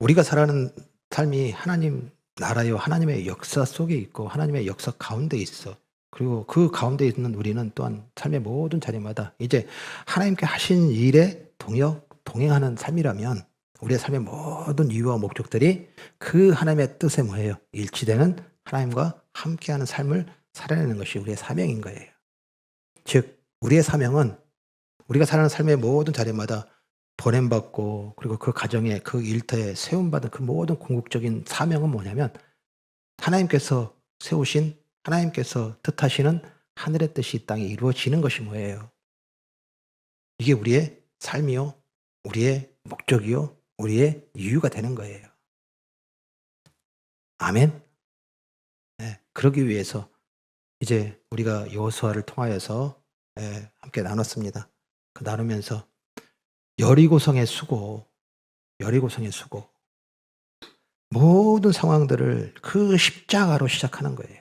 우리가 살아가는 삶이 하나님 나라요 하나님의 역사 속에 있고 하나님의 역사 가운데 있어. 그리고 그 가운데 있는 우리는 또한 삶의 모든 자리마다 이제 하나님께 하신 일에 동행하는 삶이라면 우리의 삶의 모든 이유와 목적들이 그 하나님의 뜻에 뭐예요? 일치되는 하나님과 함께하는 삶을 살아내는 것이 우리의 사명인 거예요. 즉 우리의 사명은 우리가 살아가는 삶의 모든 자리마다 보냄받고 그리고 그 가정에 그 일터에 세움받은 그 모든 궁극적인 사명은 뭐냐면 하나님께서 세우신 하나님께서 뜻하시는 하늘의 뜻이 이 땅에 이루어지는 것이 뭐예요? 이게 우리의 삶이요, 우리의 목적이요, 우리의 이유가 되는 거예요. 아멘. 네, 그러기 위해서 이제 우리가 여호수아를 통하여서 함께 나눴습니다. 그 나누면서 여리고성의 수고, 여리고성의 수고, 모든 상황들을 그 십자가로 시작하는 거예요.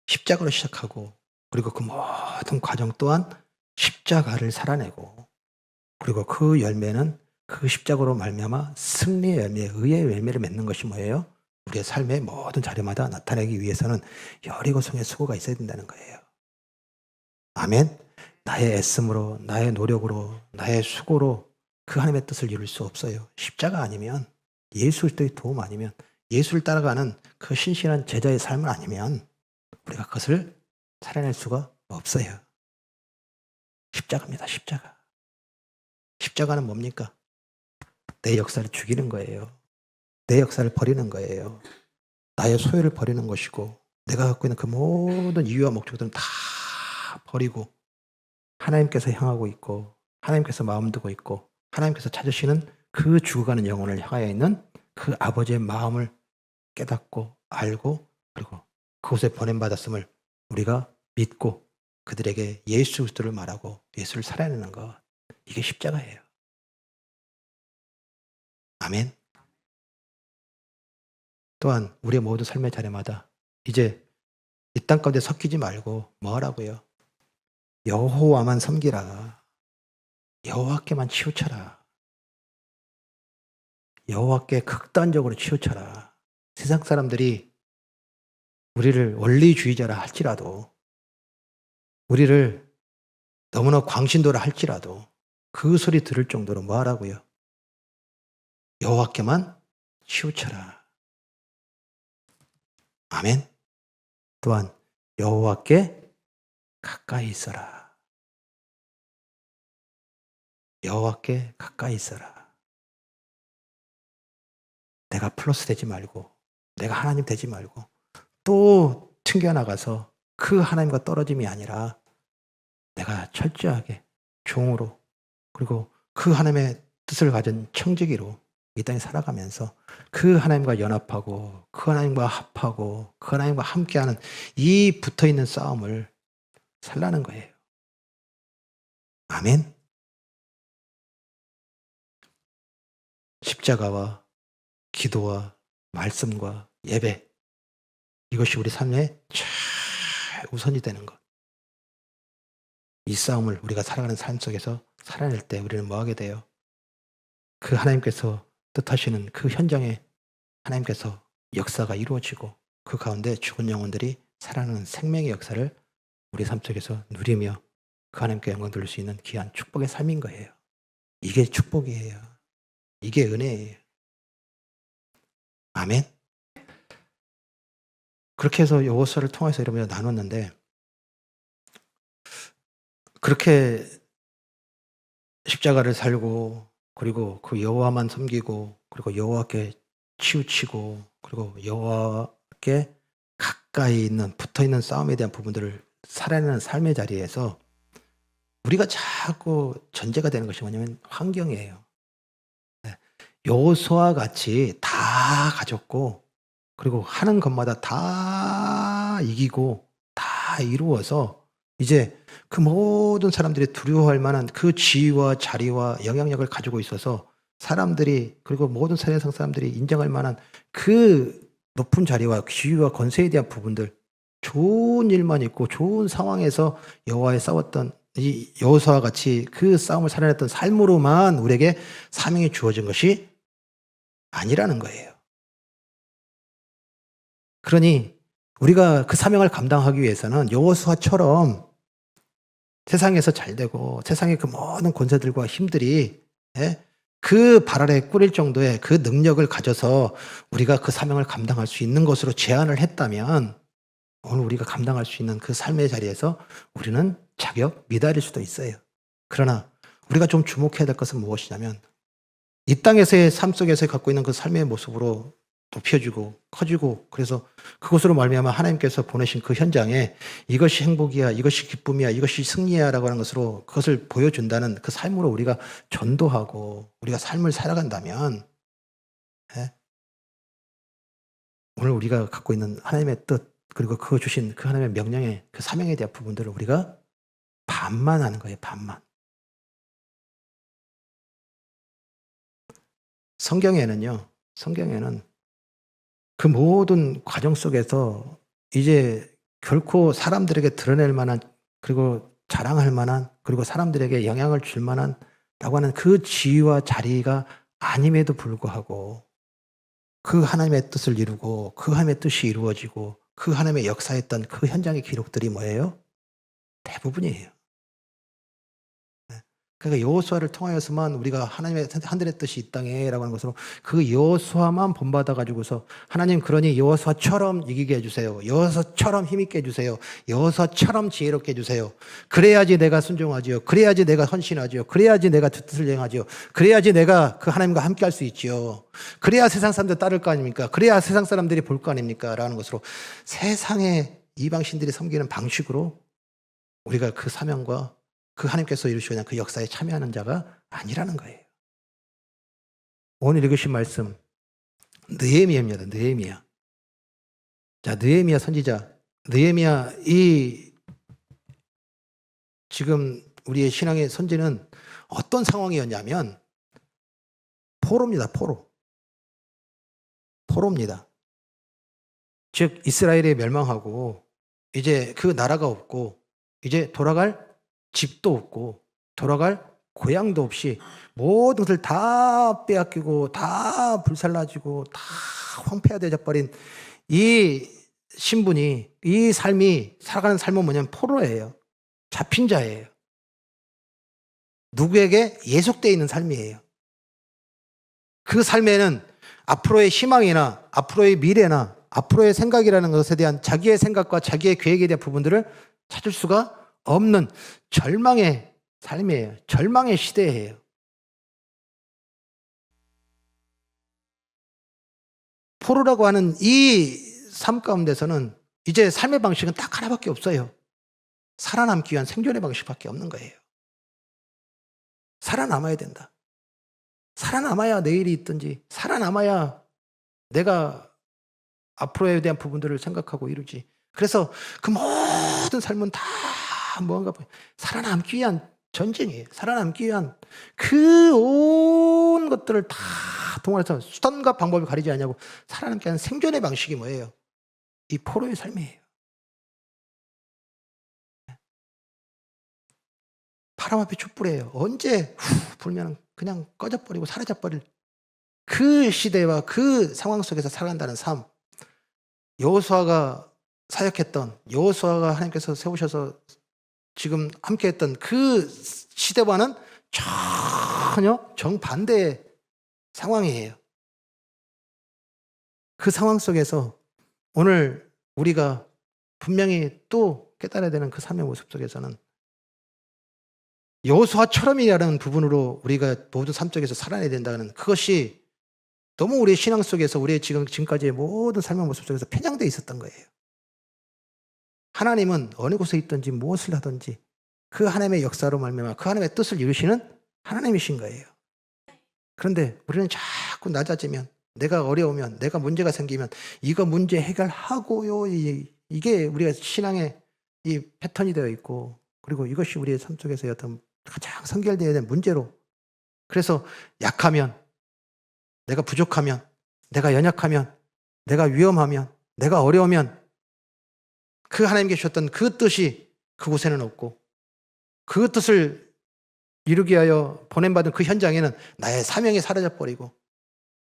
십자가로 시작하고 그리고 그 모든 과정 또한 십자가를 살아내고 그리고 그 열매는 그 십자가로 말미암아 승리의 열매, 의의 열매를 맺는 것이 뭐예요? 우리의 삶의 모든 자리마다 나타내기 위해서는 여리고성의 수고가 있어야 된다는 거예요. 아멘. 나의 애씀으로, 나의 노력으로, 나의 수고로 그 하나님의 뜻을 이룰 수 없어요. 십자가 아니면, 예수의 도움 아니면, 예수를 따라가는 그 신실한 제자의 삶을 아니면 우리가 그것을 살아낼 수가 없어요. 십자가입니다. 십자가. 십자가는 뭡니까? 내 역사를 죽이는 거예요. 내 역사를 버리는 거예요. 나의 소유를 버리는 것이고 내가 갖고 있는 그 모든 이유와 목적들은 다 버리고 하나님께서 향하고 있고 하나님께서 마음 두고 있고 하나님께서 찾으시는 그 죽어가는 영혼을 향하여 있는 그 아버지의 마음을 깨닫고 알고 그리고 그곳에 보냄받았음을 우리가 믿고 그들에게 예수 그리스도를 말하고 예수를 살아내는 것, 이게 십자가예요. 아멘. 또한 우리의 모든 삶의 자리마다 이제 이 땅 가운데 섞이지 말고 뭐 하라고요? 여호와만 섬기라. 여호와께만 치우쳐라. 여호와께 극단적으로 치우쳐라. 세상 사람들이 우리를 원리주의자라 할지라도 우리를 너무나 광신도라 할지라도 그 소리 들을 정도로 뭐 하라고요? 여호와께만 치우쳐라. 아멘. 또한 여호와께 가까이 있어라. 여호와께 가까이 있어라. 내가 플러스 되지 말고 내가 하나님 되지 말고 또 튕겨나가서 그 하나님과 떨어짐이 아니라 내가 철저하게 종으로 그리고 그 하나님의 뜻을 가진 청지기로 이 땅에 살아가면서 그 하나님과 연합하고 그 하나님과 합하고 그 하나님과 함께하는 이 붙어있는 싸움을 살라는 거예요. 아멘. 십자가와 기도와 말씀과 예배, 이것이 우리 삶의 최우선이 되는 것. 이 싸움을 우리가 살아가는 삶 속에서 살아낼 때 우리는 뭐 하게 돼요? 그 하나님께서 뜻하시는 그 현장에 하나님께서 역사가 이루어지고 그 가운데 죽은 영혼들이 살아나는 생명의 역사를 우리 삶 속에서 누리며 그 하나님께 영광 돌릴 수 있는 귀한 축복의 삶인 거예요. 이게 축복이에요. 이게 은혜예요. 아멘. 그렇게 해서 여호수아를 통해서 이러면 나눴는데 그렇게 십자가를 살고 그리고 그 여호와만 섬기고 그리고 여호와께 치우치고 그리고 여호와께 가까이 있는 붙어있는 싸움에 대한 부분들을 살아내는 삶의 자리에서 우리가 자꾸 전제가 되는 것이 뭐냐면 환경이에요. 여호수아 같이 다 가졌고 그리고 하는 것마다 다 이기고 다 이루어서 이제 그 모든 사람들이 두려워할 만한 그 지위와 자리와 영향력을 가지고 있어서 사람들이 그리고 모든 세상 사람들이 인정할 만한 그 높은 자리와 지위와 권세에 대한 부분들 좋은 일만 있고 좋은 상황에서 여호와에 싸웠던 이 여호수아와 같이 그 싸움을 살아냈던 삶으로만 우리에게 사명이 주어진 것이 아니라는 거예요. 그러니 우리가 그 사명을 감당하기 위해서는 여호수아처럼 세상에서 잘되고 세상의 그 모든 권세들과 힘들이 그 발 아래 꿀릴 정도의 그 능력을 가져서 우리가 그 사명을 감당할 수 있는 것으로 제안을 했다면 오늘 우리가 감당할 수 있는 그 삶의 자리에서 우리는 자격 미달일 수도 있어요. 그러나 우리가 좀 주목해야 될 것은 무엇이냐면 이 땅에서의 삶 속에서 갖고 있는 그 삶의 모습으로 높여지고 커지고 그래서 그것으로 말미암아 하나님께서 보내신 그 현장에 이것이 행복이야, 이것이 기쁨이야, 이것이 승리야 라고 하는 것으로 그것을 보여준다는 그 삶으로 우리가 전도하고 우리가 삶을 살아간다면 오늘 우리가 갖고 있는 하나님의 뜻 그리고 그 주신 그 하나님의 명령의 그 사명에 대한 부분들을 우리가 반만 하는 거예요. 반만. 성경에는 그 모든 과정 속에서 이제 결코 사람들에게 드러낼 만한 그리고 자랑할 만한 그리고 사람들에게 영향을 줄 만한 라고 하는 그 지위와 자리가 아님에도 불구하고 그 하나님의 뜻을 이루고 그 하나님의 뜻이 이루어지고 그 하나님의 역사했던 그 현장의 기록들이 뭐예요? 대부분이에요. 그러니까 여호수아를 통하여서만 우리가 하나님의 하늘의 뜻이 이 땅에라고 하는 것으로 그 여호수아만 본받아 가지고서 하나님 그러니 여호수아처럼 이기게 해주세요. 여호수아처럼 힘있게 해주세요. 여호수아처럼 지혜롭게 해주세요. 그래야지 내가 순종하지요. 그래야지 내가 헌신하지요. 그래야지 내가 뜻을 행하지요. 그래야지 내가 그 하나님과 함께 할 수 있지요. 그래야 세상 사람들 따를 거 아닙니까? 그래야 세상 사람들이 볼 거 아닙니까? 라는 것으로 세상의 이방신들이 섬기는 방식으로 우리가 그 사명과 그 하나님께서 이루시는 그 역사에 참여하는 자가 아니라는 거예요. 오늘 읽으신 말씀 느헤미야입니다. 느헤미야. 자, 느헤미야 선지자. 느헤미야 이 지금 우리의 신앙의 선지는 어떤 상황이었냐면 포로입니다. 포로입니다. 즉 이스라엘이 멸망하고 이제 그 나라가 없고 이제 돌아갈 집도 없고 돌아갈 고향도 없이 모든 것을 다 빼앗기고 다 불살라지고 다 황폐화되어 버린 이 신분이 이 삶이 살아가는 삶은 뭐냐면 포로예요. 잡힌 자예요. 누구에게 예속되어 있는 삶이에요. 그 삶에는 앞으로의 희망이나 앞으로의 미래나 앞으로의 생각이라는 것에 대한 자기의 생각과 자기의 계획에 대한 부분들을 찾을 수가 없는 절망의 삶이에요. 절망의 시대예요. 포로라고 하는 이 삶 가운데서는 이제 삶의 방식은 딱 하나밖에 없어요. 살아남기 위한 생존의 방식밖에 없는 거예요. 살아남아야 된다. 살아남아야 내일이 있든지 살아남아야 내가 앞으로에 대한 부분들을 생각하고 이루지. 그래서 그 모든 삶은 다 뭔가 살아남기 위한 전쟁이에요. 살아남기 위한 그 온 것들을 다 동원해서 수단과 방법을 가리지 않냐고 살아남기 위한 생존의 방식이 뭐예요? 이 포로의 삶이에요. 바람 앞에 촛불이에요. 언제 불면 그냥 꺼져버리고 사라져버릴 그 시대와 그 상황 속에서 살아간다는 삶. 여호수아가 사역했던 여호수아가 하나님께서 세우셔서 지금 함께했던 그 시대와는 전혀 정반대의 상황이에요. 그 상황 속에서 오늘 우리가 분명히 또 깨달아야 되는 그 삶의 모습 속에서는 여호수아처럼이라는 부분으로 우리가 모든 삶 속에서 살아내야 된다는 그것이 너무 우리의 신앙 속에서 우리의 지금까지의 모든 삶의 모습 속에서 편향되어 있었던 거예요. 하나님은 어느 곳에 있든지 무엇을 하든지 그 하나님의 역사로 말미암아 그 하나님의 뜻을 이루시는 하나님이신 거예요. 그런데 우리는 자꾸 낮아지면 내가 어려우면 내가 문제가 생기면 이거 문제 해결하고요. 이게 우리가 신앙의 이 패턴이 되어 있고 그리고 이것이 우리의 삶 속에서의 어떤 가장 선결되어야 되는 문제로 그래서 약하면 내가 부족하면 내가 연약하면 내가 위험하면 내가 어려우면 그 하나님께 주셨던 그 뜻이 그곳에는 없고 그 뜻을 이루기 위하여 보냄받은 그 현장에는 나의 사명이 사라져버리고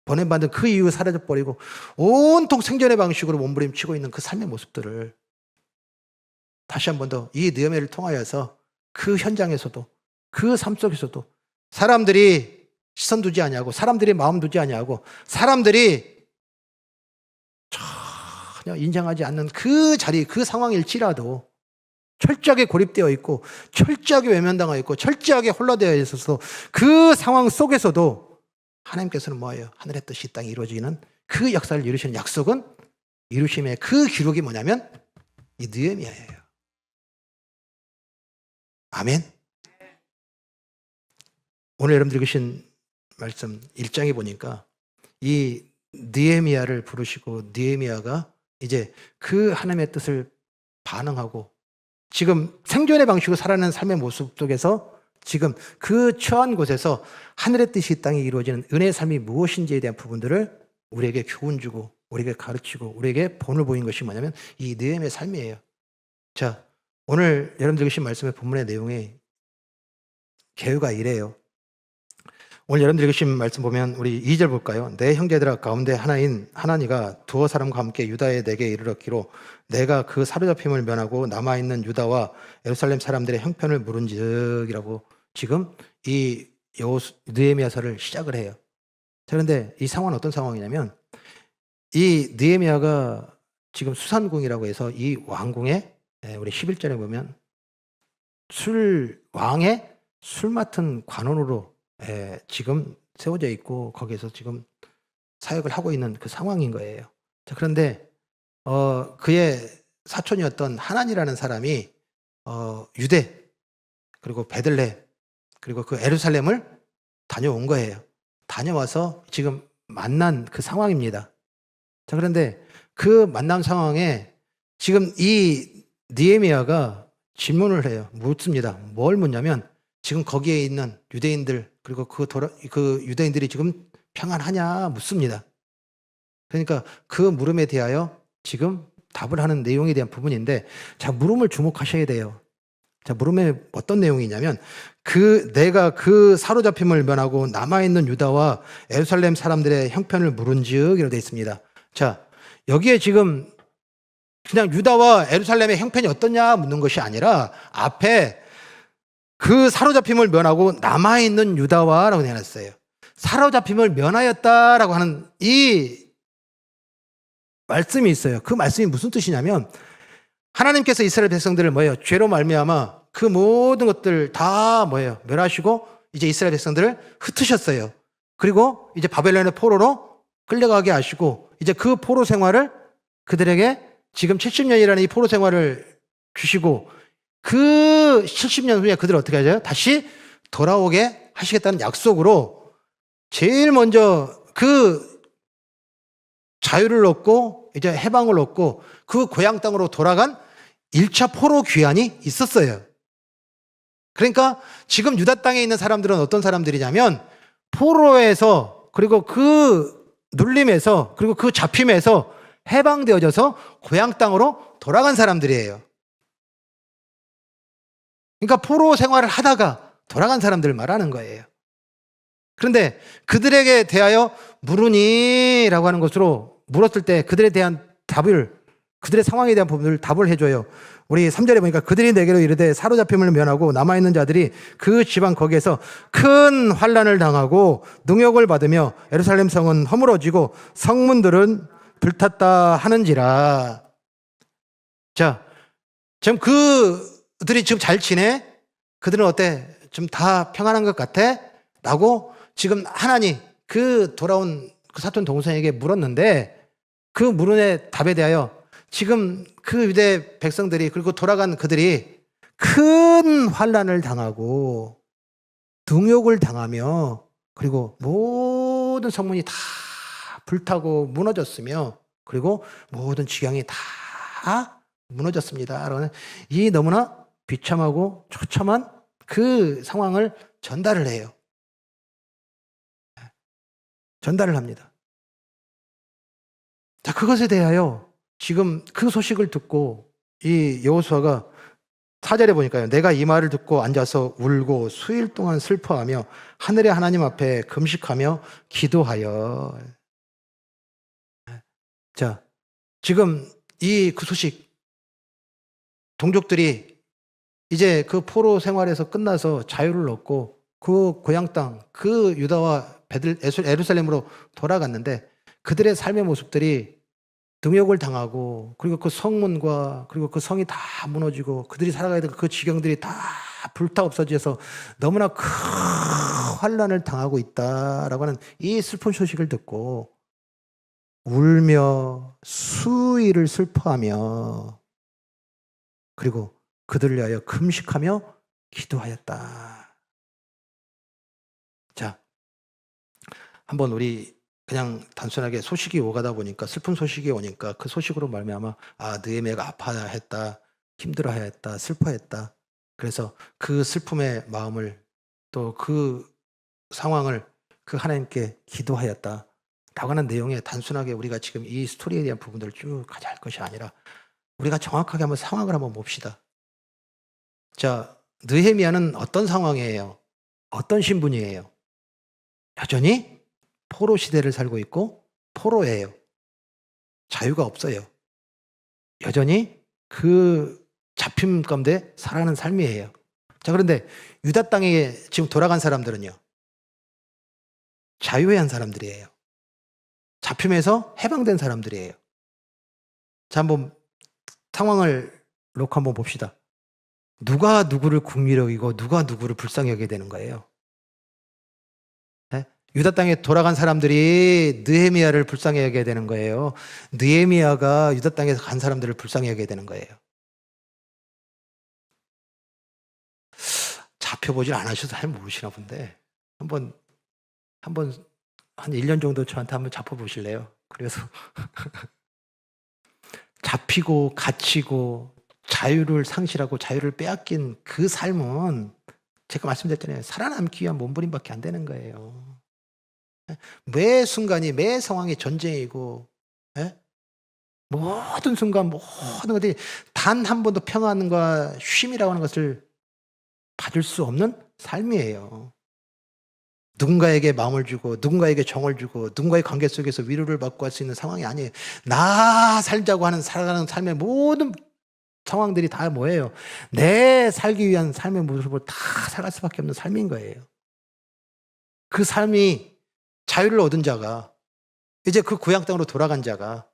보냄받은 그 이후 사라져버리고 온통 생존의 방식으로 몸부림치고 있는 그 삶의 모습들을 다시 한 번 더 이 느헤미야를 통하여서 그 현장에서도 그 삶 속에서도 사람들이 시선 두지 아니하고 사람들이 마음 두지 아니하고 사람들이 전혀 인정하지 않는 그 자리, 그 상황일지라도 철저하게 고립되어 있고 철저하게 외면당하여 있고 철저하게 홀라되어 있어서 그 상황 속에서도 하나님께서는 뭐예요? 하늘의 뜻이 이 땅에 이루어지는 그 역사를 이루시는 약속은 이루심의 그 기록이 뭐냐면 이 느헤미야예요. 아멘. 오늘 여러분들이 계신 말씀 1장에 보니까 이 느헤미야를 부르시고 느헤미야가 이제 그 하나님의 뜻을 반응하고 지금 생존의 방식으로 살아가는 삶의 모습 속에서 지금 그 처한 곳에서 하늘의 뜻이 이 땅에 이루어지는 은혜의 삶이 무엇인지에 대한 부분들을 우리에게 교훈 주고 우리에게 가르치고 우리에게 본을 보인 것이 뭐냐면 이 느헤미야의 삶이에요. 자, 오늘 여러분들 계신 말씀의 본문의 내용이 개요가 이래요. 오늘 여러분들 계신 말씀 보면 우리 2절 볼까요? 내 형제들아 가운데 하나인 하나니가 두어 사람과 함께 유다에 내게 이르렀기로 내가 그 사로잡힘을 면하고 남아있는 유다와 예루살렘 사람들의 형편을 물은즉이라고 지금 이 느헤미야서를 시작을 해요. 자, 그런데 이 상황은 어떤 상황이냐면 이 느헤미야가 지금 수산궁이라고 해서 이 왕궁에 우리 11절에 보면 왕의 술 맡은 관원으로 지금 세워져 있고 거기에서 지금 사역을 하고 있는 그 상황인 거예요. 자, 그런데 그의 사촌이었던 하난이라는 사람이 유대 그리고 베들레 그리고 그 예루살렘을 다녀온 거예요. 다녀와서 지금 만난 그 상황입니다. 자, 그런데 그 만남 상황에 지금 이 느헤미야가 질문을 해요. 묻습니다. 뭘 묻냐면 지금 거기에 있는 유대인들 그리고 그 유대인들이 지금 평안하냐 묻습니다. 그러니까 그 물음에 대하여 지금 답을 하는 내용에 대한 부분인데 자, 물음을 주목하셔야 돼요. 자, 물음에 어떤 내용이냐면 내가 그 사로잡힘을 면하고 남아있는 유다와 예루살렘 사람들의 형편을 물은즉 이라고 되어 있습니다. 자, 여기에 지금 그냥 유다와 예루살렘의 형편이 어떠냐 묻는 것이 아니라 앞에 그 사로잡힘을 면하고 남아있는 유다와라고 내놨어요. 사로잡힘을 면하였다라고 하는 이 말씀이 있어요. 그 말씀이 무슨 뜻이냐면 하나님께서 이스라엘 백성들을 뭐예요? 죄로 말미암아 그 모든 것들 다 뭐예요? 멸하시고 이제 이스라엘 백성들을 흩으셨어요. 그리고 이제 바벨론의 포로로 끌려가게 하시고 이제 그 포로 생활을 그들에게 지금 70년이라는 이 포로 생활을 주시고 그 70년 후에 그들을 어떻게 하죠? 다시 돌아오게 하시겠다는 약속으로 제일 먼저 그 자유를 얻고 이제 해방을 얻고 그 고향 땅으로 돌아간 1차 포로 귀환이 있었어요. 그러니까 지금 유다 땅에 있는 사람들은 어떤 사람들이냐면 포로에서 그리고 그 눌림에서 그리고 그 잡힘에서 해방되어져서 고향 땅으로 돌아간 사람들이에요. 그러니까 포로 생활을 하다가 돌아간 사람들을 말하는 거예요. 그런데 그들에게 대하여 물으니라고 하는 것으로 물었을 때 그들에 대한 그들의 상황에 대한 부분을 답을 해줘요. 우리 3절에 보니까 그들이 내게로 이르되 사로잡힘을 면하고 남아있는 자들이 그 지방 거기에서 큰 환난을 당하고 능욕을 받으며 예루살렘 성은 허물어지고 성문들은 불탔다 하는지라. 자, 지금 그들이 지금 잘 지내? 그들은 어때? 좀 다 평안한 것 같아? 라고 지금 하나님 그 돌아온 그 사촌 동생에게 물었는데 그 물음의 답에 대하여 지금 그 유대 백성들이 그리고 돌아간 그들이 큰 환난을 당하고 능욕을 당하며 그리고 모든 성문이 다 불타고 무너졌으며 그리고 모든 지경이 다 무너졌습니다. 라는 이 너무나 비참하고 처참한 그 상황을 전달을 해요. 전달을 합니다. 자, 그것에 대하여 지금 그 소식을 듣고 이 여호수아가 4절에 보니까요. 내가 이 말을 듣고 앉아서 울고 수일 동안 슬퍼하며 하늘의 하나님 앞에 금식하며 기도하여. 자, 지금 그 소식, 동족들이 이제 그 포로 생활에서 끝나서 자유를 얻고 그 고향 땅, 그 유다와 예루살렘으로 돌아갔는데 그들의 삶의 모습들이 능욕을 당하고, 그리고 그 성문과 그리고 그 성이 다 무너지고 그들이 살아가야 될 그 지경들이 다 불타 없어져서 너무나 큰 환난을 당하고 있다라고 하는 이 슬픈 소식을 듣고 울며 수일을 슬퍼하며 그리고 그들을 위하여 금식하며 기도하였다. 자, 한번 우리 그냥 단순하게 소식이 오가다 보니까, 슬픈 소식이 오니까 그 소식으로 말미암아 느헤미야가 아파했다, 힘들어했다, 슬퍼했다. 그래서 그 슬픔의 마음을, 또 그 상황을 그 하나님께 기도하였다 라고 하는 내용에, 단순하게 우리가 지금 이 스토리에 대한 부분들을 쭉 가져야 할 것이 아니라 우리가 정확하게 한번 상황을 한번 봅시다. 자, 느헤미야는 어떤 상황이에요? 어떤 신분이에요? 여전히 포로 시대를 살고 있고 포로예요. 자유가 없어요. 여전히 그 잡힘 가운데 살아가는 삶이에요. 자, 그런데 유다 땅에 지금 돌아간 사람들은요, 자유에 한 사람들이에요. 잡힘에서 해방된 사람들이에요. 자, 한번 상황을 놓고 한번 봅시다. 누가 누구를 국리로 여기고 누가 누구를 불쌍히 여기게 되는 거예요? 네? 유다 땅에 돌아간 사람들이 느헤미야를 불쌍히 여기게 되는 거예요. 느헤미야가 유다 땅에서 간 사람들을 불쌍히 여기게 되는 거예요. 잡혀보질 않으셔서 잘 모르시나 본데 한번 한 1년 정도 저한테 한번 잡혀보실래요? 그래서 잡히고 갇히고 자유를 상실하고 자유를 빼앗긴 그 삶은 제가 말씀드렸잖아요. 살아남기 위한 몸부림밖에 안 되는 거예요. 매 순간이, 매 상황이 전쟁이고, 모든 순간 모든 것들이 단 한 번도 평안과 쉼이라고 하는 것을 받을 수 없는 삶이에요. 누군가에게 마음을 주고 누군가에게 정을 주고 누군가의 관계 속에서 위로를 받고 할 수 있는 상황이 아니에요. 나 살자고 하는, 살아가는 삶의 모든 상황들이 다 뭐예요? 내 살기 위한 삶의 모습을 다 살아갈 수밖에 없는 삶인 거예요. 그 삶이, 자유를 얻은 자가, 이제 그 고향 땅으로 돌아간 자가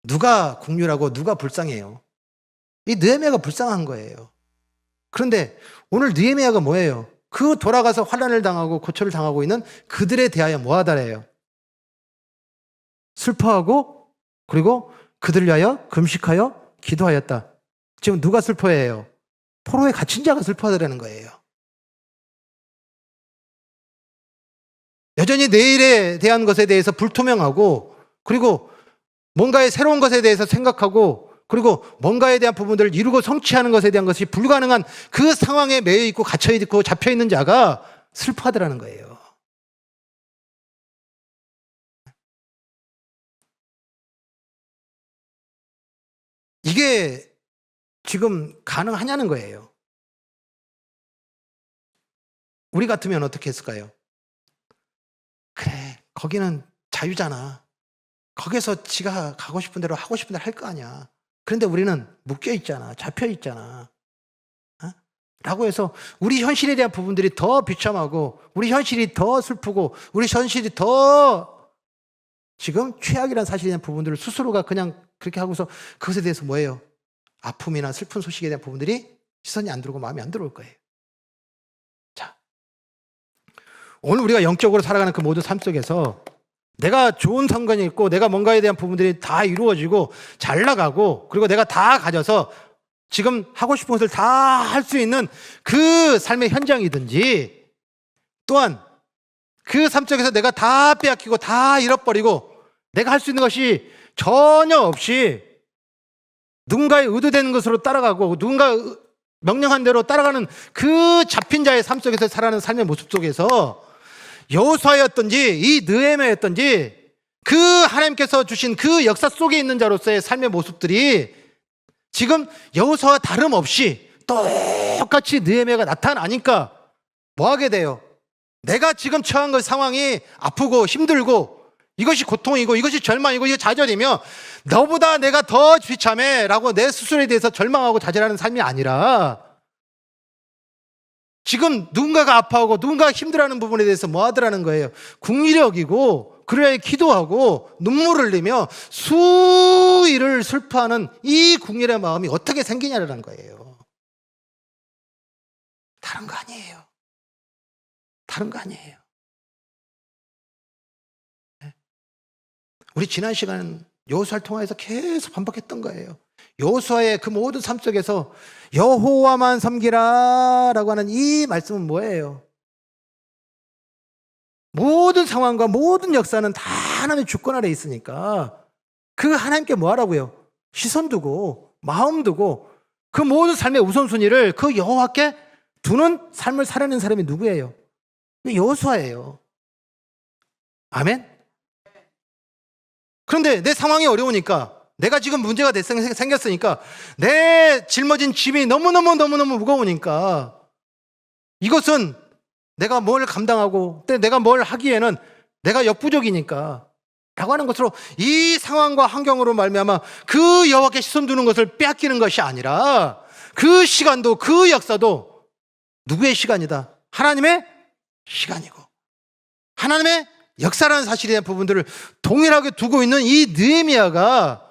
누가 긍휼하고 누가 불쌍해요? 이 느헤미야가 불쌍한 거예요. 그런데 오늘 느헤미야가 뭐예요? 그 돌아가서 환난을 당하고 고초를 당하고 있는 그들에 대하여 뭐하다래요? 슬퍼하고 그리고 그들을 위하여 금식하여 기도하였다. 지금 누가 슬퍼해요? 포로에 갇힌 자가 슬퍼하더라는 거예요. 여전히 내일에 대한 것에 대해서 불투명하고, 그리고 뭔가의 새로운 것에 대해서 생각하고, 그리고 뭔가에 대한 부분들을 이루고 성취하는 것에 대한 것이 불가능한 그 상황에 매여 있고 갇혀 있고 잡혀 있는 자가 슬퍼하더라는 거예요. 이게 지금 가능하냐는 거예요. 우리 같으면 어떻게 했을까요? 그래, 거기는 자유잖아. 거기서 지가 가고 싶은 대로 하고 싶은 대로 할 거 아니야. 그런데 우리는 묶여 있잖아. 잡혀 있잖아. 라고 해서 우리 현실에 대한 부분들이 더 비참하고, 우리 현실이 더 슬프고, 우리 현실이 더 지금 최악이라는 사실에 대한 부분들을 스스로가 그냥 그렇게 하고서 그것에 대해서 뭐예요? 아픔이나 슬픈 소식에 대한 부분들이 시선이 안 들어오고 마음이 안 들어올 거예요. 자, 오늘 우리가 영적으로 살아가는 그 모든 삶 속에서 내가 좋은 상관이 있고, 내가 뭔가에 대한 부분들이 다 이루어지고 잘 나가고, 그리고 내가 다 가져서 지금 하고 싶은 것을 다 할 수 있는 그 삶의 현장이든지, 또한 그 삶 속에서 내가 다 빼앗기고 다 잃어버리고 내가 할 수 있는 것이 전혀 없이 누군가의 의도되는 것으로 따라가고 누군가 명령한 대로 따라가는 그 잡힌 자의 삶 속에서 살아가는 삶의 모습 속에서 여호수아였던지 이 느헤미야였던지 그 하나님께서 주신 그 역사 속에 있는 자로서의 삶의 모습들이 지금 여호수아와 다름없이 똑같이 느헤미야가 나타나니까 뭐 하게 돼요? 내가 지금 처한 그 상황이 아프고 힘들고 이것이 고통이고 이것이 절망이고 이게 좌절이며 너보다 내가 더 비참해 라고 내 스스로에 대해서 절망하고 좌절하는 삶이 아니라 지금 누군가가 아파하고 누군가가 힘들어하는 부분에 대해서 뭐 하더라는 거예요? 국리를 여기고 그래야 기도하고 눈물을 흘리며 수일을 슬퍼하는 이 국리의 마음이 어떻게 생기냐라는 거예요. 다른 거 아니에요. 다른 거 아니에요. 우리 지난 시간 여호수아를 통해서 계속 반복했던 거예요. 여호수아의 그 모든 삶 속에서 여호와만 섬기라 라고 하는 이 말씀은 뭐예요? 모든 상황과 모든 역사는 다 하나님의 주권 아래 있으니까 그 하나님께 뭐 하라고요? 시선 두고 마음 두고 그 모든 삶의 우선순위를 그 여호와께 두는 삶을 살아내는 사람이 누구예요? 여호수아예요. 아멘? 그런데 내 상황이 어려우니까 내가 지금 문제가 생겼으니까 내 짊어진 짐이 너무너무 무거우니까 이것은 내가 뭘 감당하고 내가 뭘 하기에는 내가 역부족이니까 라고 하는 것으로 이 상황과 환경으로 말미암아 그 여호와께 시선 두는 것을 빼앗기는 것이 아니라 그 시간도 그 역사도 누구의 시간이다? 하나님의 시간이고 하나님의 역사라는 사실에 대한 부분들을 동일하게 두고 있는 이 느헤미야가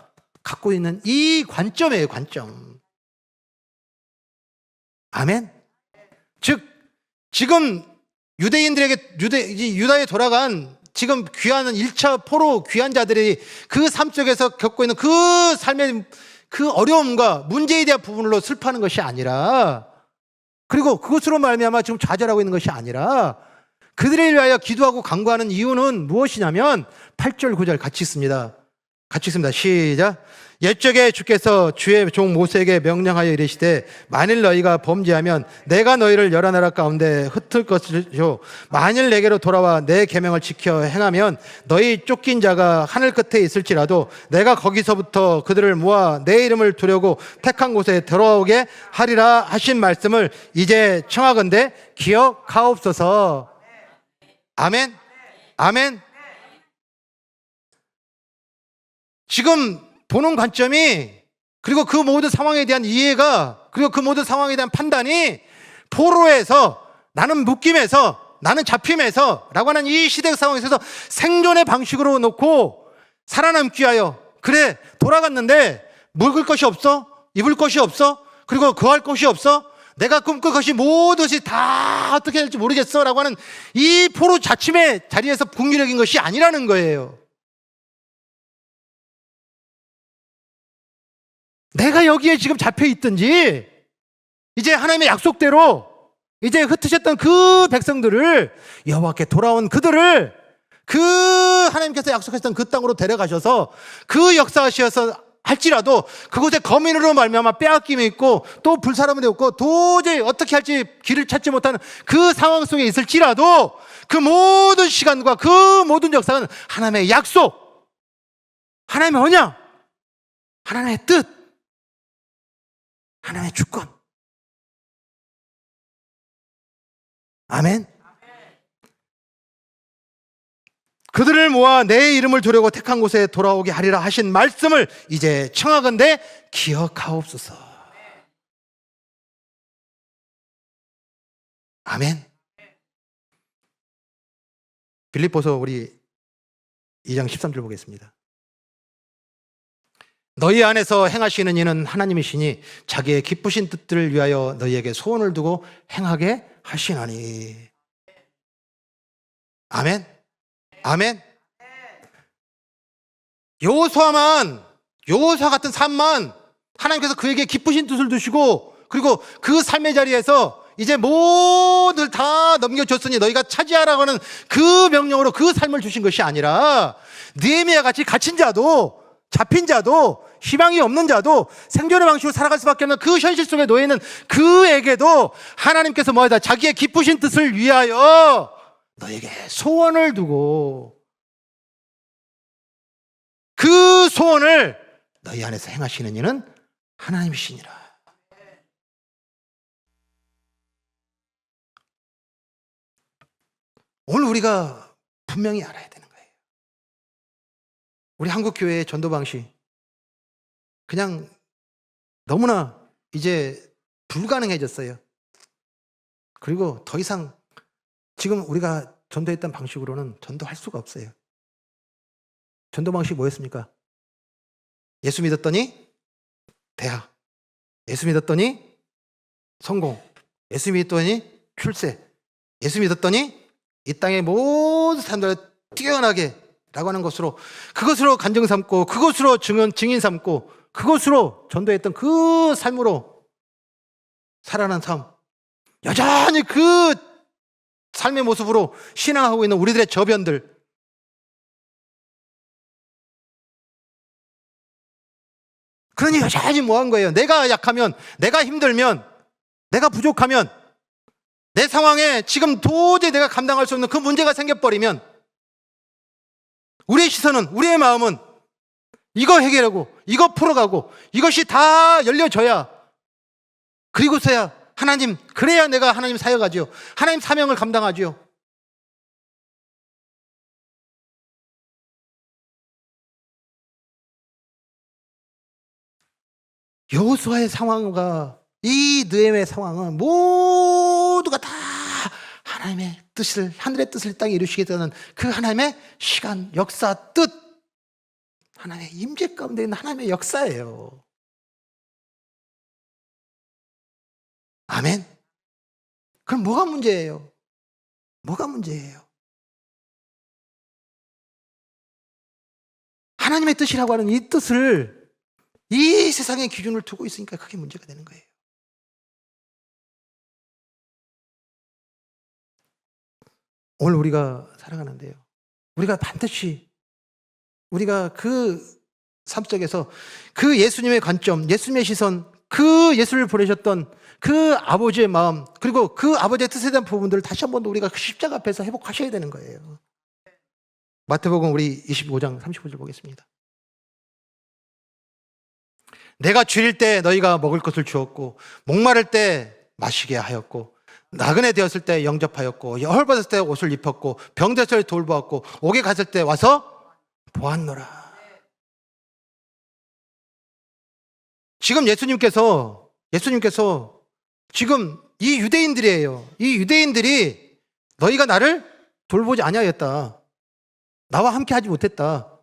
갖고 있는 이 관점이에요. 관점. 아멘. 즉 지금 유다에 돌아간 지금 귀환하는 1차 포로 귀환 자들이 그 삶 속에서 겪고 있는 그 삶의 그 어려움과 문제에 대한 부분으로 슬퍼하는 것이 아니라 그리고 그것으로 말미암아 지금 좌절하고 있는 것이 아니라 그들을 위하여 기도하고 간구하는 이유는 무엇이냐면 8절 9절 같이 있습니다. 같이 있습니다. 시작. 옛적에 주께서 주의 종 모세에게 명령하여 이르시되 만일 너희가 범죄하면 내가 너희를 여러 나라 가운데 흩을 것이요 만일 내게로 돌아와 내 계명을 지켜 행하면 너희 쫓긴 자가 하늘 끝에 있을지라도 내가 거기서부터 그들을 모아 내 이름을 두려고 택한 곳에 돌아오게 하리라 하신 말씀을 이제 청하건대 기억하옵소서. 아멘. 아멘. 지금 보는 관점이 그리고 그 모든 상황에 대한 이해가 그리고 그 모든 상황에 대한 판단이 포로에서 나는 묶임에서 나는 잡힘에서 라고 하는 이 시대 상황에서 생존의 방식으로 놓고 살아남기 위하여 그래 돌아갔는데 먹을 것이 없어 입을 것이 없어 그리고 거할 곳이 없어 내가 꿈꿀 것이 모든 것이 다 어떻게 될지 모르겠어 라고 하는 이 포로 자침의 자리에서 국리적인 것이 아니라는 거예요. 내가 여기에 지금 잡혀 있든지 이제 하나님의 약속대로 이제 흩으셨던 그 백성들을 여호와께 돌아온 그들을 그 하나님께서 약속하셨던 그 땅으로 데려가셔서 그 역사하셔서 할지라도 그곳에 거민으로 말미암아 빼앗김이 있고 또 불사람이 되었고 도저히 어떻게 할지 길을 찾지 못하는 그 상황 속에 있을지라도 그 모든 시간과 그 모든 역사는 하나님의 약속, 하나님의 언약, 하나님의 뜻, 하나님의 주권. 아멘. 그들을 모아 내 이름을 두려고 택한 곳에 돌아오게 하리라 하신 말씀을 이제 청하건대 기억하옵소서. 아멘. 빌립보서 우리 2장 13절 보겠습니다. 너희 안에서 행하시는 이는 하나님이시니 자기의 기쁘신 뜻들을 위하여 너희에게 소원을 두고 행하게 하시나니. 아멘. 아멘. 여호수아 같은 삶만 하나님께서 그에게 기쁘신 뜻을 두시고 그리고 그 삶의 자리에서 이제 모두 다 넘겨줬으니 너희가 차지하라고 하는 그 명령으로 그 삶을 주신 것이 아니라 느헤미야 같이 갇힌 자도 잡힌 자도 희망이 없는 자도 생존의 방식으로 살아갈 수밖에 없는 그 현실 속에 놓여 있는 그에게도 하나님께서 뭐하다 자기의 기쁘신 뜻을 위하여 너에게 소원을 두고 그 소원을 너희 안에서 행하시는 이는 하나님이시니라. 오늘 우리가 분명히 알아야 되는 거예요. 우리 한국교회의 전도 방식 그냥 너무나 이제 불가능해졌어요. 그리고 더 이상 지금 우리가 전도했던 방식으로는 전도할 수가 없어요. 전도 방식이 뭐였습니까? 예수 믿었더니 대학, 예수 믿었더니 성공, 예수 믿었더니 출세, 예수 믿었더니 이 땅의 모든 사람들을 뛰어나게 라고 하는 것으로, 그것으로 간증 삼고, 그것으로 증인 삼고, 그것으로 전도했던 그 삶으로 살아난 삶, 여전히 그 삶의 모습으로 신앙하고 있는 우리들의 저변들, 그러니 여전히 뭐한 거예요? 내가 약하면, 내가 힘들면, 내가 부족하면, 내 상황에 지금 도저히 내가 감당할 수 없는 그 문제가 생겨버리면 우리의 시선은, 우리의 마음은 이거 해결하고 이거 풀어가고 이것이 다 열려져야, 그리고서야 하나님, 그래야 내가 하나님 사역하지요. 하나님 사명을 감당하지요. 여호수아의 상황과 이 느헤미야의 상황은 모두가 다 하나님의 뜻을, 하늘의 뜻을 땅에 이루시겠다는 그 하나님의 시간, 역사, 뜻, 하나님의 임재 가운데 있는 하나님의 역사예요. 아멘. 그럼 뭐가 문제예요? 뭐가 문제예요? 하나님의 뜻이라고 하는 이 뜻을 이 세상의 기준을 두고 있으니까 그게 문제가 되는 거예요. 오늘 우리가 살아가는데요, 우리가 반드시 우리가 그 삶 속에서 그 예수님의 관점, 예수님의 시선, 그 예수를 보내셨던 그 아버지의 마음, 그리고 그 아버지의 뜻에 대한 부분들을 다시 한 번 더 우리가 그 십자가 앞에서 회복하셔야 되는 거예요. 마태복음 우리 25장 35절 보겠습니다. 내가 줄일 때 너희가 먹을 것을 주었고, 목마를 때 마시게 하였고, 나그네 되었을 때 영접하였고, 헐벗었을 때 옷을 입혔고, 병들었을 때 돌보았고, 옥에 갔을 때 와서 보았노라. 지금 예수님께서 지금 이 유대인들이에요. 이 유대인들이 너희가 나를 돌보지 아니하였다, 나와 함께 하지 못했다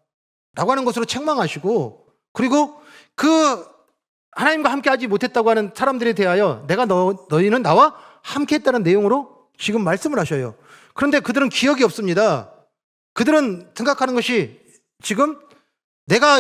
라고 하는 것으로 책망하시고, 그리고 그 하나님과 함께 하지 못했다고 하는 사람들에 대하여 내가 너희는 나와 함께 했다는 내용으로 지금 말씀을 하셔요. 그런데 그들은 기억이 없습니다. 그들은 생각하는 것이 지금 내가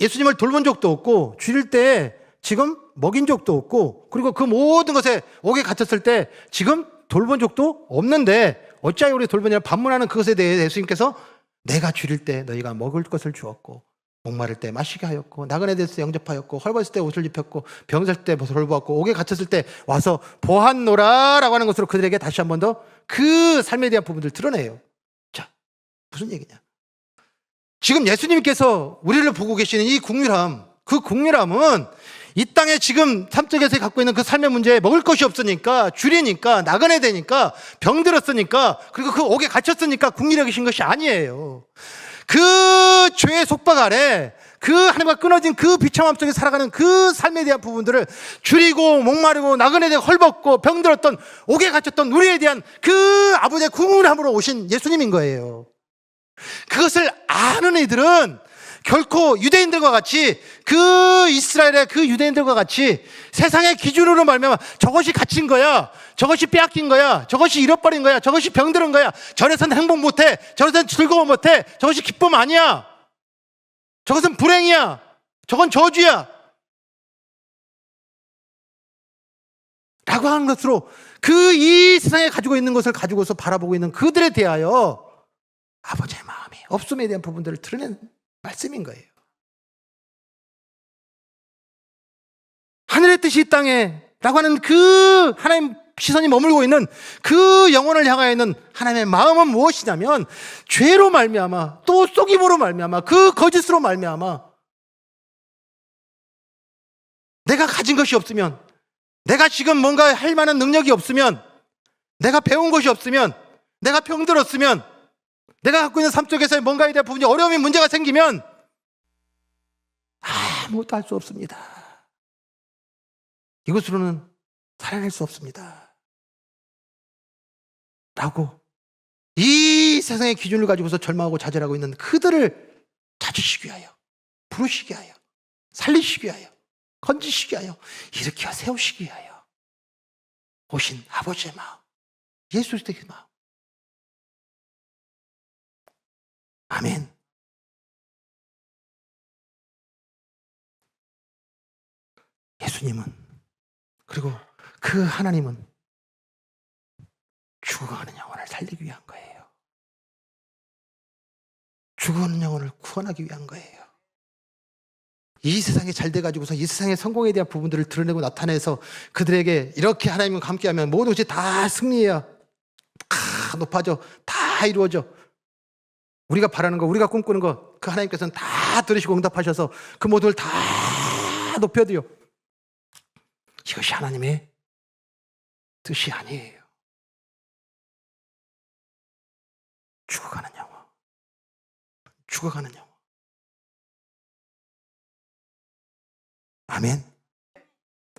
예수님을 돌본 적도 없고, 줄일 때 지금 먹인 적도 없고, 그리고 그 모든 것에 옥에 갇혔을 때 지금 돌본 적도 없는데 어찌하여 우리 돌보냐고 반문하는 그것에 대해 예수님께서 내가 줄일 때 너희가 먹을 것을 주었고, 목마를 때 마시게 하였고, 나그네 됐을 때 영접하였고, 헐벗을 때 옷을 입혔고, 병들 때 돌보았고, 옥에 갇혔을 때 와서 보았노라 라고 하는 것으로 그들에게 다시 한 번 더 그 삶에 대한 부분들을 드러내요. 자, 무슨 얘기냐? 지금 예수님께서 우리를 보고 계시는 이 국률함, 그 국률함은 이 땅에 지금 삶 속에서 갖고 있는 그 삶의 문제에 먹을 것이 없으니까, 줄이니까, 나그네 되니까, 병들었으니까, 그리고 그 옥에 갇혔으니까 국률에 계신 것이 아니에요. 그 죄의 속박 아래 그 하나님과 끊어진 그 비참함 속에 살아가는 그 삶에 대한 부분들을 줄이고, 목마르고, 나그네 되고, 헐벗고, 병들었던, 옥에 갇혔던 우리에 대한 그 아버지의 궁울함으로 오신 예수님인 거예요. 그것을 아는 이들은 결코 유대인들과 같이, 그 이스라엘의 그 유대인들과 같이 세상의 기준으로 말미암아 저것이 갇힌 거야, 저것이 빼앗긴 거야, 저것이 잃어버린 거야, 저것이 병들은 거야, 저래서는 행복 못해, 저래서는 즐거움 못해, 저것이 기쁨 아니야, 저것은 불행이야, 저건 저주야 라고 하는 것으로 그 이 세상에 가지고 있는 것을 가지고서 바라보고 있는 그들에 대하여 아버지의 마음이 없음에 대한 부분들을 드러낸 말씀인 거예요. 하늘의 뜻이 이 땅에 라고 하는 그 하나님 시선이 머물고 있는 그 영혼을 향하여 있는 하나님의 마음은 무엇이냐면, 죄로 말미암아, 또 속임으로 말미암아, 그 거짓으로 말미암아 내가 가진 것이 없으면, 내가 지금 뭔가 할 만한 능력이 없으면, 내가 배운 것이 없으면, 내가 병들었으면, 내가 갖고 있는 삶 속에서의 뭔가에 대한 부분이 어려움이 문제가 생기면 아무것도 할 수 없습니다. 이것으로는 살아낼 수 없습니다. 라고 이 세상의 기준을 가지고서 절망하고 좌절하고 있는 그들을 찾으시기 위하여, 부르시기 위하여, 살리시기 위하여, 건지시기 위하여, 일으켜 세우시기 위하여 오신 아버지의 마음, 예수 그리스도의 마음. 아멘. 예수님은, 그리고 그 하나님은 죽어가는 영혼을 살리기 위한 거예요. 죽어가는 영혼을 구원하기 위한 거예요. 이 세상에 잘 돼가지고서 이 세상의 성공에 대한 부분들을 드러내고 나타내서 그들에게 이렇게 하나님과 함께하면 모든 것이 다 승리해야 다 높아져, 다 이루어져. 우리가 바라는 거, 우리가 꿈꾸는 거, 그 하나님께서는 다 들으시고 응답하셔서 그 모든 걸 다 높여드려. 이것이 하나님의 뜻이 아니에요. 죽어가는 영혼, 죽어가는 영혼. 아멘.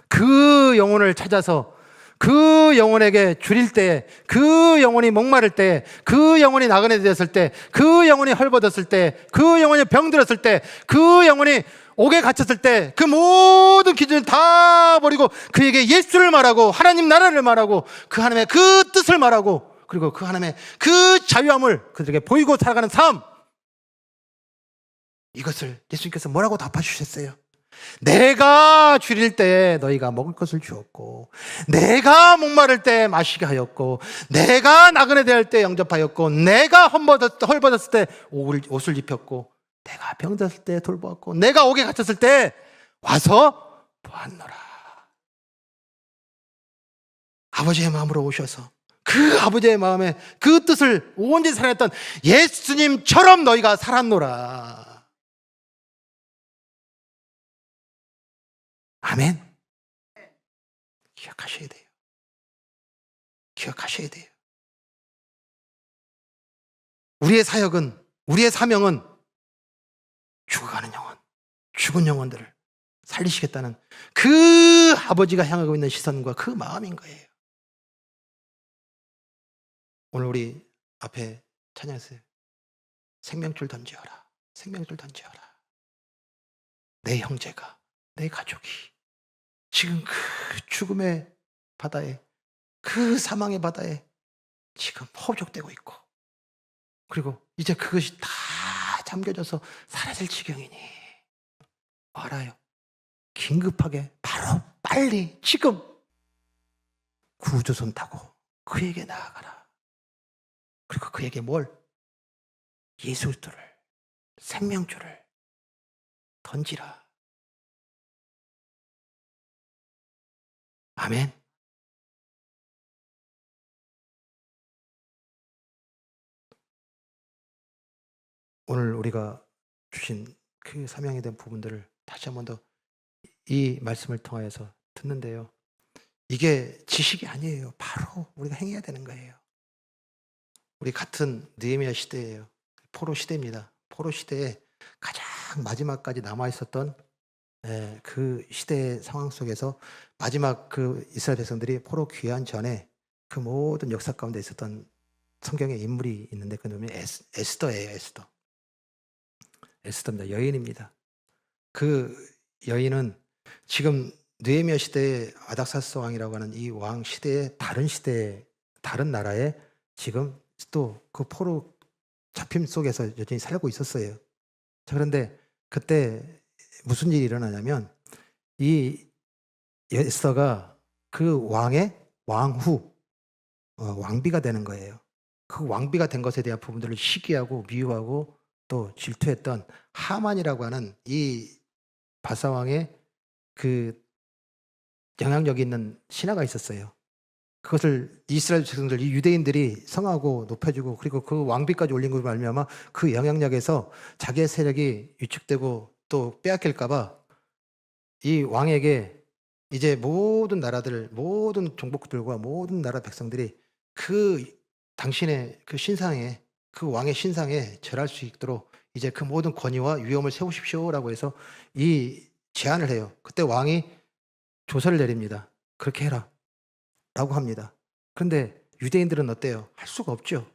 그 영혼을 찾아서 그 영혼에게 줄일 때, 그 영혼이 목마를 때, 그 영혼이 나그네 되었을 때, 그 영혼이 헐벗었을 때, 그 영혼이 병들었을 때, 그 영혼이 옥에 갇혔을 때, 그 모든 기준을 다 버리고 그에게 예수를 말하고 하나님 나라를 말하고 그 하나님의 그 뜻을 말하고, 그리고 그 하나님의 그 자유함을 그들에게 보이고 살아가는 삶, 이것을 예수님께서 뭐라고 답해주셨어요? 내가 줄일 때 너희가 먹을 것을 주었고, 내가 목마를 때 마시게 하였고, 내가 나그네 될 때 영접하였고, 내가 헐벗었을 때 옷을 입혔고, 내가 병들었을 때 돌보았고, 내가 옥에 갇혔을 때 와서 보았노라. 아버지의 마음으로 오셔서 그 아버지의 마음에 그 뜻을 온전히 살아냈던 예수님처럼 너희가 살았노라. 아멘. 기억하셔야 돼요. 기억하셔야 돼요. 우리의 사역은, 우리의 사명은 죽어가는 영혼, 죽은 영혼들을 살리시겠다는 그 아버지가 향하고 있는 시선과 그 마음인 거예요. 오늘 우리 앞에 찬양했어요. 생명줄 던지어라. 생명줄 던지어라. 내 형제가, 내 가족이 지금 그 죽음의 바다에, 그 사망의 바다에 지금 허우적대고 있고, 그리고 이제 그것이 다 잠겨져서 사라질 지경이니 알아요. 긴급하게 바로 빨리 지금 구조선 타고 그에게 나아가라. 그리고 그에게 뭘? 예수 그리스도를, 생명줄을 던지라. 아멘. 오늘 우리가 주신 그 사명에 대한 부분들을 다시 한 번 더 이 말씀을 통하여서 듣는데요. 이게 지식이 아니에요. 바로 우리가 행해야 되는 거예요. 우리 같은 느헤미야 시대예요. 포로 시대입니다. 포로 시대에 가장 마지막까지 남아 있었던 그 시대의 상황 속에서 마지막 그 이스라엘 백성들이 포로 귀환 전에 그 모든 역사 가운데 있었던 성경의 인물이 있는데 그 이름이 에스더예요. 에스더입니다. 여인입니다. 그 여인은 지금 느헤미야 시대의 아닥사스 왕이라고 하는 이 왕 시대의 다른 나라에 지금 또 그 포로 잡힘 속에서 여전히 살고 있었어요. 자, 그런데 그때 무슨 일이 일어나냐면 이 에스더가 그 왕의 왕후, 왕비가 되는 거예요. 그 왕비가 된 것에 대한 부분들을 시기하고 미워하고 또 질투했던 하만이라고 하는 이 바사왕의 그 영향력이 있는 신하가 있었어요. 그것을 이스라엘 백성들, 이 유대인들이 성하고 높여주고, 그리고 그 왕비까지 올린 것으로 말미암아 그 영향력에서 자기의 세력이 위축되고 또 빼앗길까봐 이 왕에게 이제 모든 나라들, 모든 종복들과 모든 나라 백성들이 그 당신의 그 신상에, 그 왕의 신상에 절할 수 있도록 이제 그 모든 권위와 위엄을 세우십시오라고 해서 이 제안을 해요. 그때 왕이 조서를 내립니다. 그렇게 해라 라고 합니다. 그런데 유대인들은 어때요? 할 수가 없죠.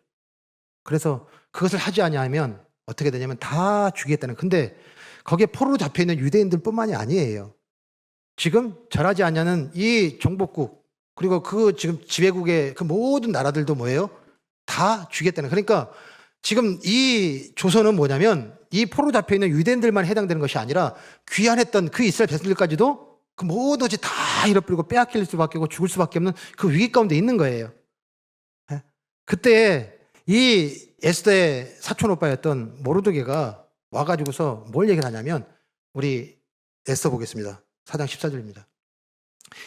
그래서 그것을 하지 아니하면 어떻게 되냐면 다 죽이겠다는. 근데 거기에 포로로 잡혀있는 유대인들뿐만이 아니에요. 지금 절하지 않냐는 이 종복국, 그리고 그 지금 지배국의 그 모든 나라들도 뭐예요? 다 죽이겠다는. 그러니까 지금 이 조서는 뭐냐면 이 포로로 잡혀있는 유대인들만 해당되는 것이 아니라 귀환했던 그 이스라엘 백성들까지도 그 모든 것이 다 잃어버리고 빼앗길 수밖에 없고 죽을 수밖에 없는 그 위기 가운데 있는 거예요. 그때 이 에스더의 사촌 오빠였던 모르드게가 와가지고서 뭘 얘기를 하냐면, 우리 에스더 보겠습니다. 4장 14절입니다.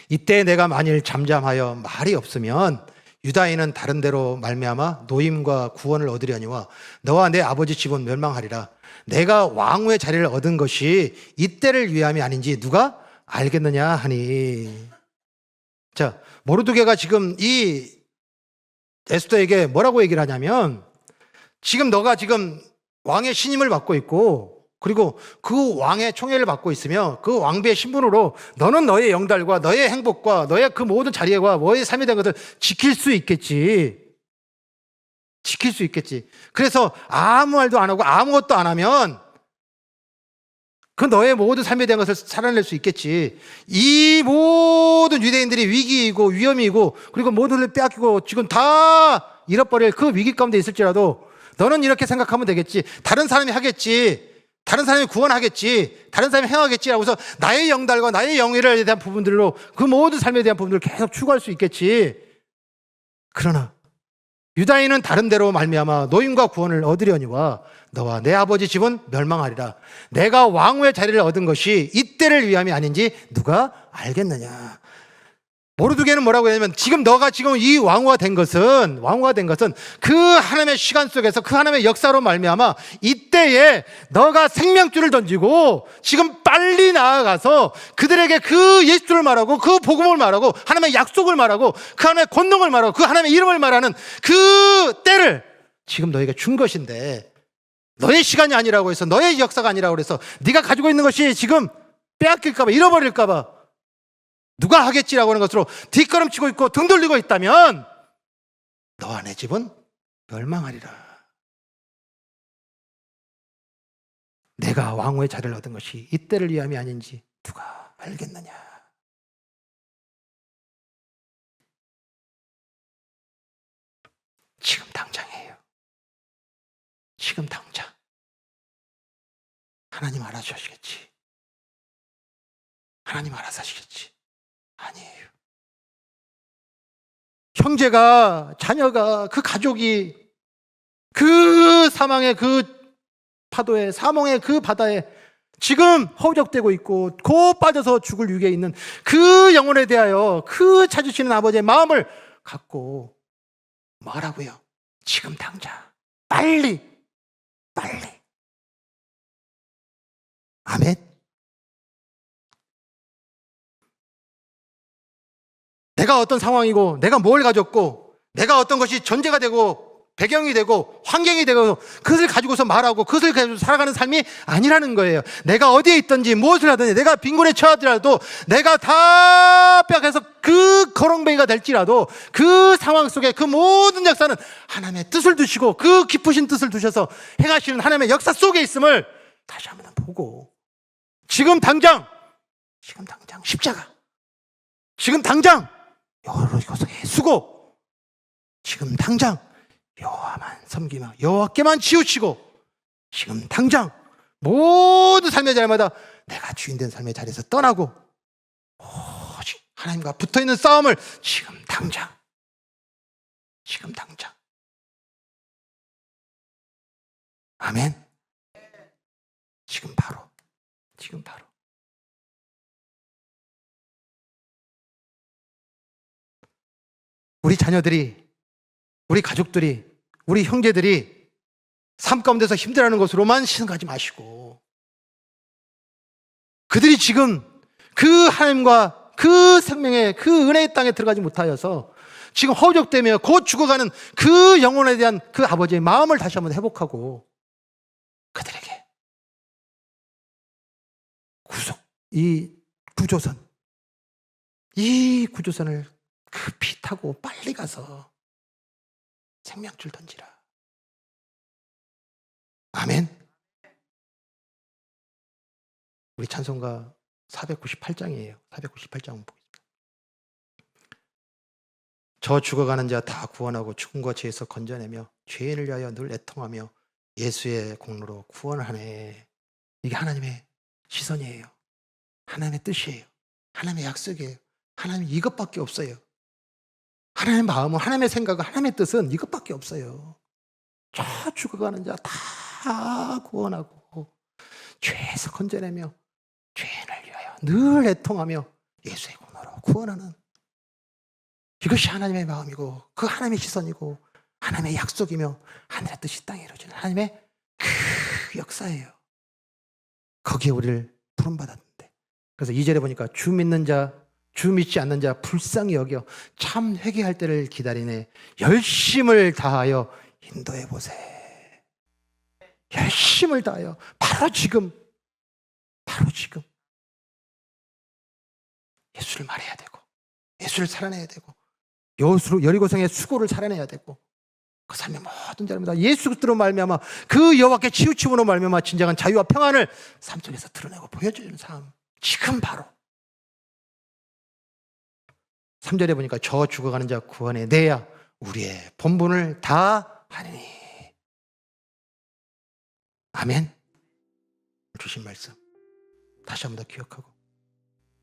이때 내가 만일 잠잠하여 말이 없으면 유다인은 다른 데로 말미암아 노임과 구원을 얻으려니와 너와 내 아버지 집은 멸망하리라. 내가 왕후의 자리를 얻은 것이 이때를 위함이 아닌지 누가 알겠느냐 하니. 자, 모르드게가 지금 이 에스더에게 뭐라고 얘기를 하냐면, 지금 너가 지금 왕의 신임을 받고 있고, 그리고 그 왕의 총애를 받고 있으며 그 왕비의 신분으로 너는 너의 영달과 너의 행복과 너의 그 모든 자리와 너의 삶에 대한 것을 지킬 수 있겠지. 지킬 수 있겠지. 그래서 아무 말도 안 하고 아무것도 안 하면 그 너의 모든 삶에 대한 것을 살아낼 수 있겠지. 이 모든 유대인들이 위기이고 위험이고 그리고 모든 것을 빼앗기고 지금 다 잃어버릴 그 위기 가운데 있을지라도 너는 이렇게 생각하면 되겠지. 다른 사람이 하겠지. 다른 사람이 구원하겠지. 다른 사람이 행하겠지라고 해서 나의 영달과 나의 영예에 대한 부분들로 그 모든 삶에 대한 부분들을 계속 추구할 수 있겠지. 그러나 유다인은 다른 데로 말미암아 노임과 구원을 얻으려니와 너와 내 아버지 집은 멸망하리라. 내가 왕후의 자리를 얻은 것이 이때를 위함이 아닌지 누가 알겠느냐. 모르드게는 뭐라고 하냐면, 지금 너가 지금 이 왕후가 된 것은 그 하나님의 시간 속에서 그 하나님의 역사로 말미암아 이때에 너가 생명줄을 던지고 지금 빨리 나아가서 그들에게 그 예수를 말하고 그 복음을 말하고 하나님의 약속을 말하고 그 하나님의 권능을 말하고 그 하나님의 이름을 말하는 그 때를 지금 너에게 준 것인데, 너의 시간이 아니라고 해서, 너의 역사가 아니라고 해서 네가 가지고 있는 것이 지금 빼앗길까 봐, 잃어버릴까 봐 누가 하겠지라고 하는 것으로 뒷걸음치고 있고 등 돌리고 있다면 너와 내 집은 멸망하리라. 내가 왕후의 자리를 얻은 것이 이때를 위함이 아닌지 누가 알겠느냐. 지금 당장이에요. 지금 당장. 하나님 알아서 하시겠지. 하나님 알아서 하시겠지. 아니에요. 형제가, 자녀가, 그 가족이 그 사망의 그 파도에, 사망의 그 바다에 지금 허우적대고 있고 곧 빠져서 죽을 위기에 있는 그 영혼에 대하여 그 찾으시는 아버지의 마음을 갖고 뭐라고요? 지금 당장 빨리. 아멘. 내가 어떤 상황이고 내가 뭘 가졌고 내가 어떤 것이 전제가 되고 배경이 되고 환경이 되고 그것을 가지고서 말하고 그것을 가지고 살아가는 삶이 아니라는 거예요. 내가 어디에 있든지 무엇을 하든지 내가 빈곤에 처하더라도 내가 다 빼앗겨서 그 거렁뱅이가 될지라도 그 상황 속에 그 모든 역사는 하나님의 뜻을 두시고 그 깊으신 뜻을 두셔서 행하시는 하나님의 역사 속에 있음을 다시 한번 보고, 지금 당장 십자가, 지금 당장 여호와를 이것을 애쓰고, 지금 당장 여호와만 섬기며 여호와께만 치우치고, 지금 당장 모든 삶의 자리마다 내가 주인된 삶의 자리에서 떠나고 오직 하나님과 붙어있는 싸움을 지금 당장 아멘. 지금 바로 우리 자녀들이, 우리 가족들이, 우리 형제들이 삶 가운데서 힘들어하는 것으로만 생각하지 마시고, 그들이 지금 그 하나님과 그 생명의 그 은혜의 땅에 들어가지 못하여서 지금 허우적대며 곧 죽어가는 그 영혼에 대한 그 아버지의 마음을 다시 한번 회복하고 그들에게 이 구조선을 급히 타고 빨리 가서 생명줄 던지라. 아멘. 우리 찬송가 498장이에요. 498장 보겠습니다. 저 죽어가는 자 다 구원하고 죽음과 죄에서 건져내며 죄인을 위하여 늘 애통하며 예수의 공로로 구원하네. 이게 하나님의 시선이에요. 하나님의 뜻이에요. 하나님의 약속이에요. 하나님 이것밖에 없어요. 하나님의 마음은, 하나님의 생각은, 하나님의 뜻은 이것밖에 없어요. 저 죽어가는 자 다 구원하고 죄에서 건져내며 죄인을 위하여 늘 애통하며 예수의 공로로 구원하는, 이것이 하나님의 마음이고 그 하나님의 시선이고 하나님의 약속이며 하늘의 뜻이 땅에 이루어지는 하나님의 그 역사예요. 거기에 우리를 부름받았는데, 그래서 2절에 보니까 주 믿는 자, 주 믿지 않는 자 불쌍히 여겨 참 회개할 때를 기다리네. 열심을 다하여 인도해 보세. 열심을 다하여 바로 지금 예수를 말해야 되고 예수를 살아내야 되고 여리고성의 수고를 살아내야 되고 그 삶의 모든 자입니다. 예수 그리스도로 말미암아 그 여호와께 치우침으로 말미암아 진정한 자유와 평안을 삶 속에서 드러내고 보여주는 삶, 지금 바로. 3절에 보니까 저 죽어가는 자 구원에 내야 우리의 본분을 다 하리니. 아멘. 주신 말씀 다시 한 번 더 기억하고,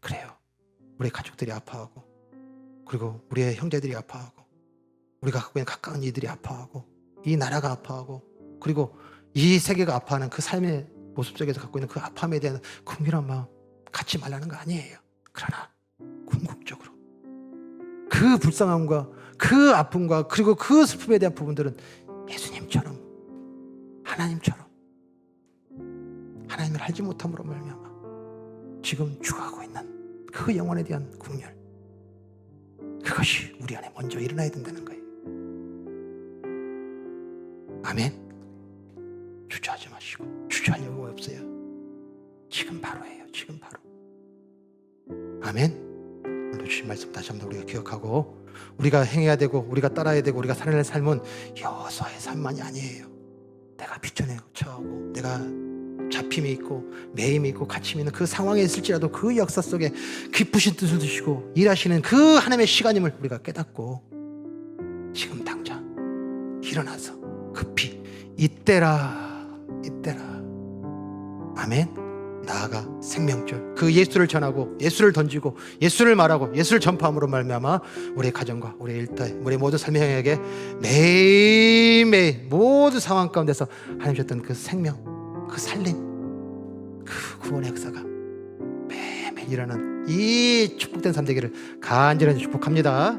그래요, 우리 가족들이 아파하고, 그리고 우리의 형제들이 아파하고, 우리가 갖고 있는 가까운 이들이 아파하고, 이 나라가 아파하고, 그리고 이 세계가 아파하는 그 삶의 모습 속에서 갖고 있는 그 아픔에 대한 긍휼한 마음 갖지 말라는 거 아니에요. 그러나 궁극적으로 그 불쌍함과 그 아픔과 그리고 그 슬픔에 대한 부분들은 예수님처럼, 하나님처럼, 하나님을 알지 못함으로 말미암아 지금 죽어가고 있는 그 영혼에 대한 긍휼, 그것이 우리 안에 먼저 일어나야 된다는 거예요. 아멘. 주저하지 마시고, 주저할 여유가 없어요. 지금 바로예요. 지금 바로. 아멘. 오늘 주신 말씀 다시 한번 우리가 기억하고, 우리가 행해야 되고 우리가 따라야 되고 우리가 살아낼 삶은 여호수아의 삶만이 아니에요. 내가 비춰내고 처하고 내가 잡힘이 있고 매임이 있고 갇힘이 있는 그 상황에 있을지라도 그 역사 속에 깊으신 뜻을 두시고 일하시는 그 하나님의 시간임을 우리가 깨닫고 지금 당장 일어나서 급히 이때라 아멘. 나아가 생명줄 그 예수를 전하고 예수를 던지고 예수를 말하고 예수를 전파함으로 말미암아 우리의 가정과 우리의 일터, 우리의 모든 삶의 행에게 매일매일 모든 상황 가운데서 하나님 주셨던 그 생명, 그 살림, 그 구원의 역사가 매일매일 일어나는 이 축복된 삶 되기를 간절히 축복합니다.